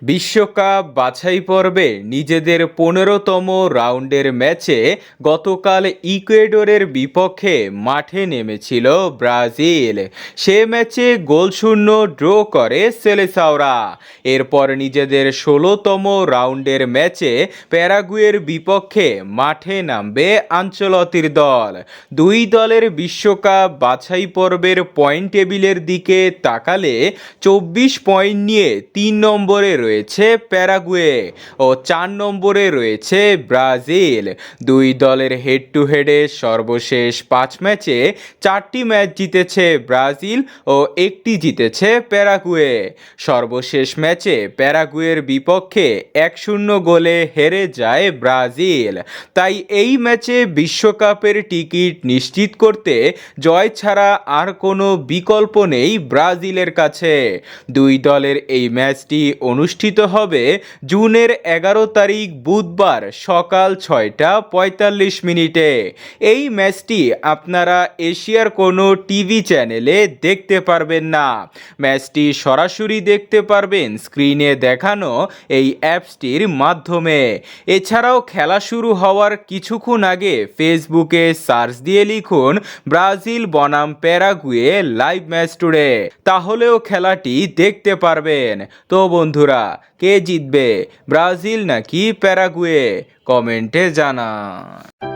বিশ্বকাপ বাছাই পর্বে নিজেদের ১৫তম রাউন্ডের ম্যাচে গতকাল ইকুয়েডরের বিপক্ষে মাঠে নেমেছিল ব্রাজিল। সে ম্যাচে গোলশূন্য ড্র করে সেলেসাওরা। এরপর নিজেদের ১৬তম রাউন্ডের ম্যাচে প্যারাগুয়ের বিপক্ষে মাঠে নামবে আনচেলত্তির দল। দুই দলের বিশ্বকাপ বাছাই পর্বের পয়েন্ট টেবিলের দিকে তাকালে ২৪ পয়েন্ট নিয়ে ৩ নম্বরে রয়েছে প্যারাগুয়ে ও ৪ নম্বরে রয়েছে ব্রাজিল। দুই দলের হেড টু হেডে সর্বশেষ ৫ ম্যাচে ৪টি ম্যাচ জিতেছে ব্রাজিল ও ১টি জিতেছে প্যারাগুয়ে। সর্বশেষ ম্যাচে প্যারাগুয়ের বিপক্ষে ১-০ গোলে হেরে যায় ব্রাজিল। তাই এই ম্যাচে বিশ্বকাপের টিকিট নিশ্চিত করতে জয় ছাড়া আর কোনো বিকল্প নেই ব্রাজিলের কাছে। দুই দলের এই ম্যাচটি অনুষ্ঠিত হবে জুনের ১১ তারিখ বুধবার সকাল ৬টা ৪৫ মিনিটে। এই ম্যাচটি আপনারা এশিয়ার কোনো টিভি চ্যানেলে দেখতে পারবেন না। ম্যাচটি সরাসরি দেখতে পারবেন স্ক্রিনে দেখানো এই অ্যাপসটির মাধ্যমে। এছাড়াও খেলা শুরু হওয়ার কিছুক্ষণ আগে ফেসবুকে সার্চ দিয়ে লিখুন ব্রাজিল বনাম প্যারাগুয়ে লাইভ ম্যাচ টুডে, তাহলেও খেলাটি দেখতে পারবেন। তো বন্ধুরা, কে জিতবে, ব্রাজিল নাকি প্যারাগুয়ে? কমেন্টে জানান।